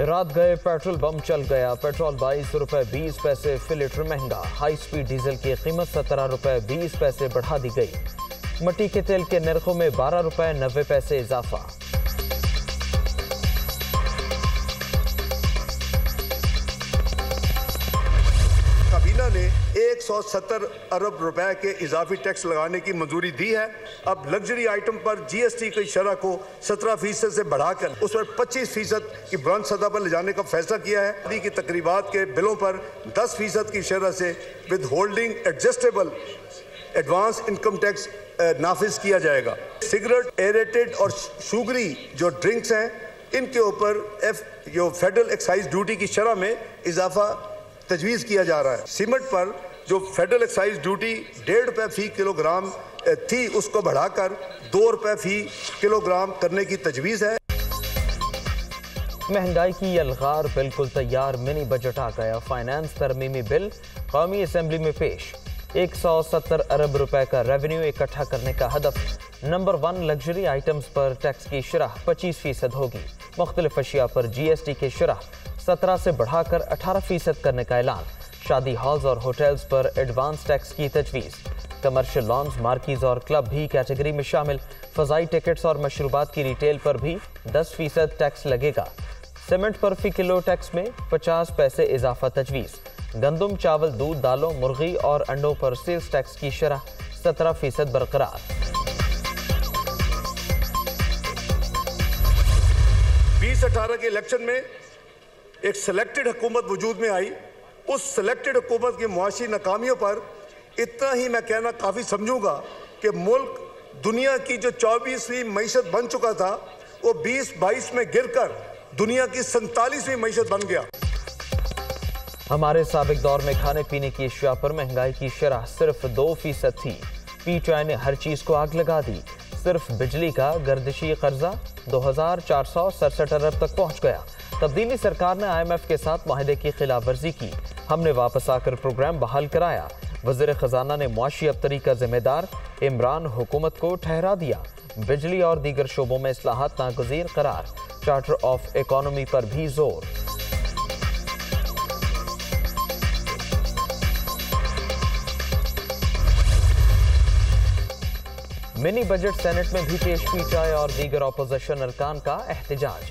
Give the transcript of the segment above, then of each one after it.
रात गए petrol bomb चल गया। पेट्रोल 22 रुपए 20 पैसे फी लीटर महंगा। हाई स्पीड डीजल की कीमत 17 रुपए 20 पैसे बढ़ा दी गई। मट्टी के तेल के नरखों में 12 रुपए 90 पैसे इजाफा। काबीना ने 170 अरब रुपए के इजाफी टैक्स लगाने की मंजूरी दी है। अब लग्जरी आइटम पर जीएसटी की शरह को 17% से बढ़ाकर उस पर 25% की बुलंद सतह पर ले जाने का फैसला किया है। शादी की तकरीबात के बिलों पर 10% की शरह से withholding adjustable advance income tax नाफिज किया जाएगा। सिगरेट, एरेटेड और शुगरी जो ड्रिंक्स हैं, इनके ऊपर जो फेडरल एक्साइज ड्यूटी की शरह में इजाफा तजवीज़ किया जा रहा है। सीमेंट पर जो फेडरल एक्साइज ड्यूटी 1.5 रुपये फी किलोग्राम थी, उसको बढ़ाकर 2 रुपये फी किलोग्राम करने की तजवीज़ है। महंगाई की यलगार बिल्कुल तैयार। मिनी बजट आ गया। फाइनेंस तरमीमी बिल कौमी असेंबली में पेश। 170 अरब रुपए का रेवेन्यू इकट्ठा करने का हदफ। नंबर 1 लग्जरी आइटम्स पर टैक्स की शरह 25% होगी। मुख्तलिफ अशिया पर जीएसटी की शरह 17 से बढ़ाकर 18% करने का ऐलान। शादी हॉल्स और होटल्स पर एडवांस टैक्स की तजवीज़। कमर्शियल लॉन्स, मार्कीज और क्लब भी कैटेगरी में शामिल। फजाई टिकट्स और मशरूबात की रिटेल पर भी 10% टैक्स लगेगा। सीमेंट पर फी किलो टैक्स में 50 पैसे इजाफा तजवीज़। गंदम, चावल, दूध, दालों, मुर्गी और अंडों पर सेल्स टैक्स की शरह 17% बरकरार। 2018 के इलेक्शन में एक सिलेक्टेड हुकूमत वजूद में आई। उस सिलेक्टेड हुकूमत की मुआशी नाकामियों पर इतना ही मैं कहना काफ़ी समझूंगा कि मुल्क दुनिया की जो 24वीं मईशत बन चुका था, वो 2022 में गिरकर दुनिया की 47वीं मईशत बन गया। हमारे साबिक दौर में खाने पीने की अशिया पर महंगाई की शरह सिर्फ 2% थी। पीटीआई ने हर चीज को आग लगा दी। सिर्फ बिजली का गर्दिशी कर्जा 2467 अरब तक पहुंच गया। तब्दीली सरकार ने IMF के साथ माहिदे की खिलाफ वर्जी की। हमने वापस आकर प्रोग्राम बहाल कराया। वज़ीर खजाना ने मुआशी अबतरी का जिम्मेदार इमरान हुकूमत को ठहरा दिया। बिजली और दीगर शोबों में इस्लाहात नागुज़ीर करार। चार्टर ऑफ इकोनॉमी पर भी जोर। मिनी बजट सेनेट में भी पेश। पीटीआई और दीगर अपोजिशन अरकान का एहतजाज।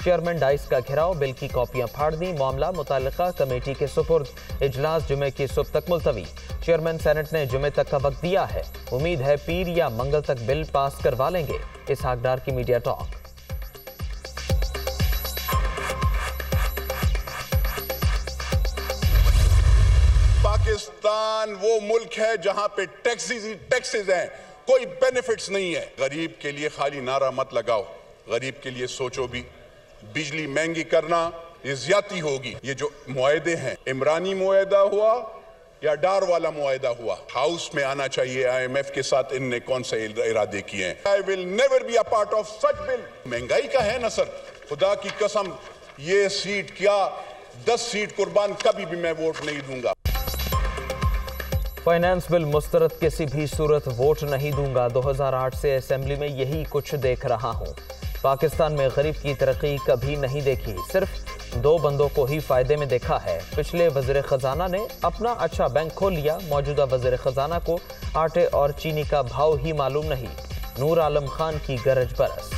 चेयरमैन डाइस का घेराव। बिल की कॉपियां फाड़ दी। मामला मुतालिका कमेटी के सुपुर्द। इजलास जुमे की सुबह तक मुलतवी। चेयरमैन सेनेट ने जुमे तक का वक्त दिया है। उम्मीद है पीर या मंगल तक बिल पास करवा लेंगे। इसहाक डार की मीडिया टॉक। पाकिस्तान वो मुल्क है जहां पे टैक्सेस हैं, कोई बेनिफिट्स नहीं है। गरीब के लिए खाली नारा मत लगाओ, गरीब के लिए सोचो भी। बिजली महंगी करना ये ज्यादती होगी। ये जो मुआहदे हैं, इमरानी मुआहदा हुआ या डार वाला मुआहदा हुआ, हाउस में आना चाहिए। IMF के साथ इनने कौन से इरादे किए हैं? I will never be a part of such bill. महंगाई का है ना सर, खुदा की कसम, ये सीट क्या 10 सीट कुर्बान कभी भी मैं वोट नहीं दूंगा। फाइनेंस बिल मुस्तरद किसी भी सूरत वोट नहीं दूंगा। 2008 से असेंबली में यही कुछ देख रहा हूं। पाकिस्तान में गरीब की तरक्की कभी नहीं देखी, सिर्फ 2 बंदों को ही फायदे में देखा है। पिछले वज़ीर खजाना ने अपना अच्छा बैंक खोल लिया। मौजूदा वज़ीर खजाना को आटे और चीनी का भाव ही मालूम नहीं। नूर आलम खान की गरज बरस।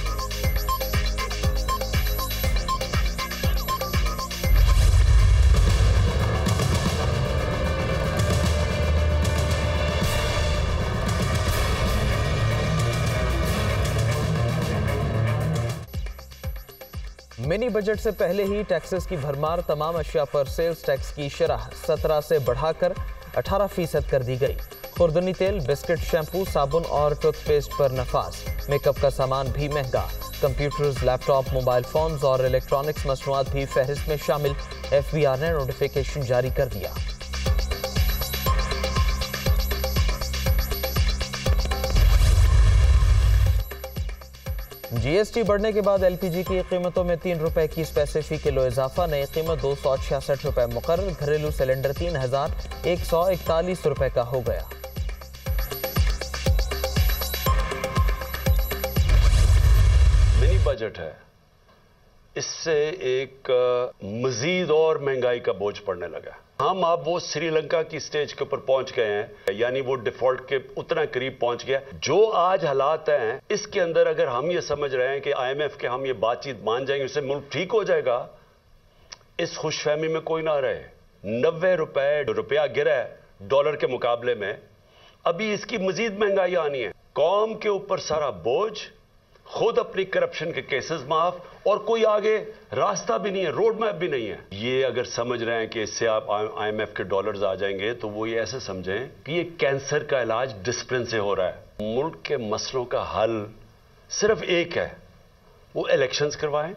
मिनी बजट से पहले ही टैक्सेस की भरमार। तमाम अशिया पर सेल्स टैक्स की शरह 17 से बढ़ाकर 18% कर दी गई। खुर्दनी तेल, बिस्किट, शैम्पू, साबुन और टूथपेस्ट पर नफाज। मेकअप का सामान भी महंगा। कंप्यूटर्स, लैपटॉप, मोबाइल फोन्स और इलेक्ट्रॉनिक्स मसनूआत भी फहरिस्त में शामिल। FBR ने नोटिफिकेशन जारी कर दिया। GST बढ़ने के बाद LPG की कीमतों में 3 रुपए 21 पैसे फी किलो इजाफा। नई कीमत 266 रुपए मुकर्रर। घरेलू सिलेंडर 3141 रुपए का हो गया। मिनी बजट है, इससे एक मजीद और महंगाई का बोझ पड़ने लगा। हम अब वो श्रीलंका की स्टेज के ऊपर पहुंच गए हैं, यानी वो डिफॉल्ट के उतना करीब पहुंच गया। जो आज हालात हैं इसके अंदर अगर हम ये समझ रहे हैं कि IMF के हम ये बातचीत मान जाएंगे, उससे मुल्क ठीक हो जाएगा, इस खुशफहमी में कोई ना रहे। 90 रुपया गिरा है डॉलर के मुकाबले में, अभी इसकी मजीद महंगाई आनी है। कौम के ऊपर सारा बोझ, खुद अपनी करप्शन के केसेस माफ, और कोई आगे रास्ता भी नहीं है, रोड मैप भी नहीं है। ये अगर समझ रहे हैं कि इससे आप IMF के डॉलर्स आ जाएंगे, तो वो ये ऐसे समझें कि ये कैंसर का इलाज डिसिप्लिन से हो रहा है। मुल्क के मसलों का हल सिर्फ एक है, वो इलेक्शंस करवाएं।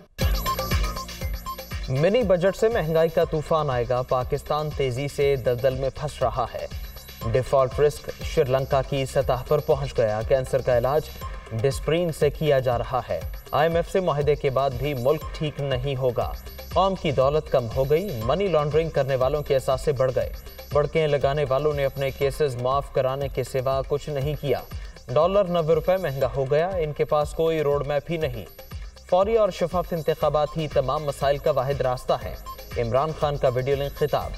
मिनी बजट से महंगाई का तूफान आएगा, पाकिस्तान तेजी से दलदल में फंस रहा है। डिफॉल्ट रिस्क श्रीलंका की सतह पर पहुंच गया, कैंसर का इलाज डिस्प्रीन से किया जा रहा है। IMF से मुआहदे के बाद भी मुल्क ठीक नहीं होगा, कौम की दौलत कम हो गई, मनी लॉन्ड्रिंग करने वालों के एहसास बढ़ गए, बड़के लगाने वालों ने अपने केसेस माफ कराने के सिवा कुछ नहीं किया। डॉलर 90 रुपए महंगा हो गया, इनके पास कोई रोड मैप ही नहीं। फौरी और शफाफ इंतखाबात ही तमाम मसाइल का वाहिद रास्ता है। इमरान खान का वीडियो लिंक खिताब।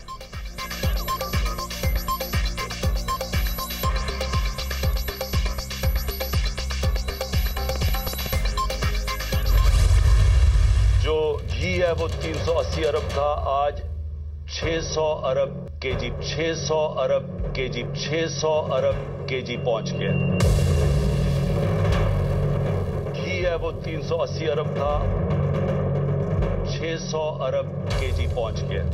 जो घी है वो 380 अरब था, आज 600 अरब केजी 600 अरब केजी 600 अरब केजी पहुंच गया। घी है वो 380 अरब था, 600 अरब केजी पहुंच गया।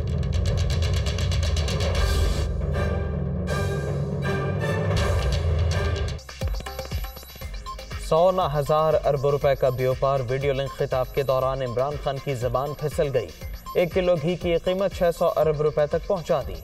सौ ना हजार अरब रुपए का व्यापार। वीडियो लिंक खिताब के दौरान इमरान खान की जबान फिसल गई। 1 किलो घी की कीमत 600 अरब रुपए तक पहुंचा दी।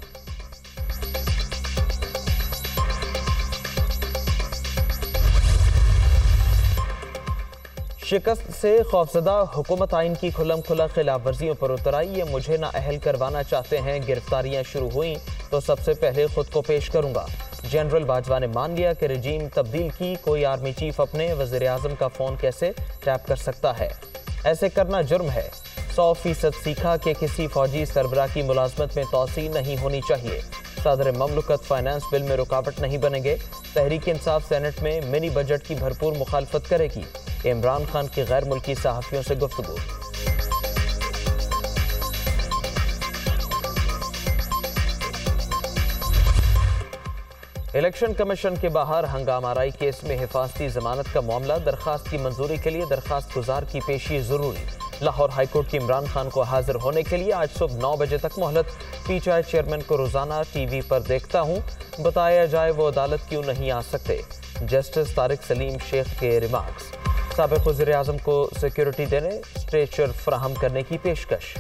शिकस्त से खौफजदा हुकूमत आइन की खुलम खुला खिलाफ वर्जियों पर उतर आई। ये मुझे नाअहल करवाना चाहते हैं, गिरफ्तारियां शुरू हुई तो सबसे पहले खुद को पेश करूंगा। जनरल बाजवा ने मान लिया कि रजीम तब्दील की, कोई आर्मी चीफ अपने वज़ीर आज़म का फ़ोन कैसे टैप कर सकता है? ऐसे करना जुर्म है। 100% सीखा कि किसी फौजी सरबराह की मुलाजमत में तोसी नहीं होनी चाहिए। सदर ममलकत फाइनेंस बिल में रुकावट नहीं बनेंगे। तहरीक इंसाफ सेनेट में मिनी बजट की भरपूर मुखालफत करेगी। इमरान खान की गैर मुल्की सहाफ़ियों से गुफ्तगू। इलेक्शन कमीशन के बाहर हंगामाराई केस में हिफाजती जमानत का मामला। दरखास्त की मंजूरी के लिए दरखास्त गुजार की पेशी जरूरी। लाहौर हाईकोर्ट की इमरान खान को हाजिर होने के लिए आज सुबह 9 बजे तक मोहलत। PTI चेयरमैन को रोजाना टीवी पर देखता हूं, बताया जाए वो अदालत क्यों नहीं आ सकते। जस्टिस तारिक सलीम शेख के रिमार्क्स। साबिक वज़ीर आज़म को सिक्योरिटी देने, स्ट्रेचर फराहम करने की पेशकश।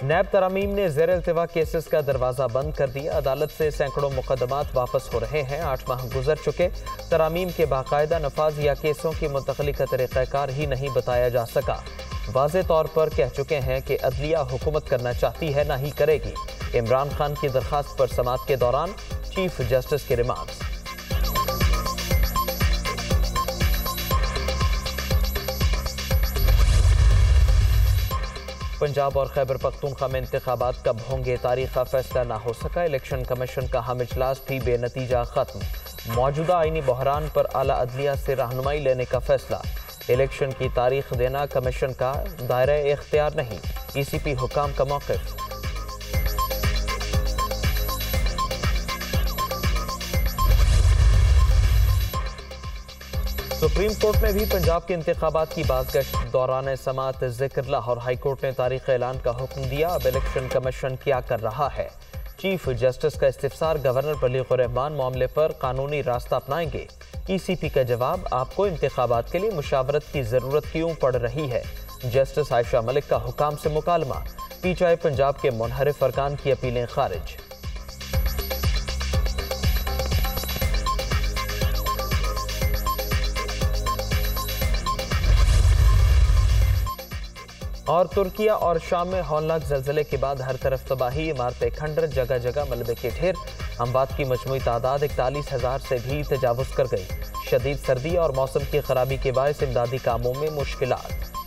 नैब तरामीम ने ज़ेर इल्तिवा केसेस का दरवाज़ा बंद कर दिया। अदालत से सैकड़ों मुकदमात वापस हो रहे हैं। 8 माह गुजर चुके, तरामीम के बाकायदा नफाज या केसों की मुंतकली का तरीक़ाकार ही नहीं बताया जा सका। वाज़े तौर पर कह चुके हैं कि अदलिया हुकूमत करना चाहती है, ना ही करेगी। इमरान खान की दरखास्त पर समाअत के दौरान चीफ जस्टिस के रिमार्क्स। पंजाब और खैबर पख्तूनख्वा में इंतखाबात कब होंगे, तारीख का फैसला ना हो सका। इलेक्शन कमीशन का हम इजलास भी बेनतीजा खत्म। मौजूदा आईनी बहरान पर आला अदलिया से रहनुमाई लेने का फैसला। इलेक्शन की तारीख देना कमीशन का दायरे इख्तियार नहीं। ECP हुकाम का मौक़िफ़। सुप्रीम कोर्ट में भी पंजाब के इंतखाबात की बाज़गश्त। दौरान समाअत जिक्र लाहौर हाई कोर्ट ने तारीख ऐलान का हुक्म दिया। अब इलेक्शन कमीशन क्या कर रहा है? चीफ जस्टिस का इस्तिफसार। गवर्नर बलीग़ुर रहमान मामले पर कानूनी रास्ता अपनाएंगे। ECP का जवाब, आपको इंतखाबात के लिए मुशावरत की ज़रूरत क्यों पड़ रही है? जस्टिस आयशा मलिक का हुकाम से मुकालमा। PTI पंजाब के मुनहरिफ अरकान की अपीलें खारिज। और तुर्किया और शाम में हौलनाक ज़लज़ले के बाद हर तरफ तबाही, इमारतें खंडर, जगह जगह मलबे के ढेर। अमवात की मजमूई तादाद 41,000 से भी तजावुज़ कर गई। शदीद सर्दी और मौसम की खराबी के बायस इमदादी कामों में मुश्किलात।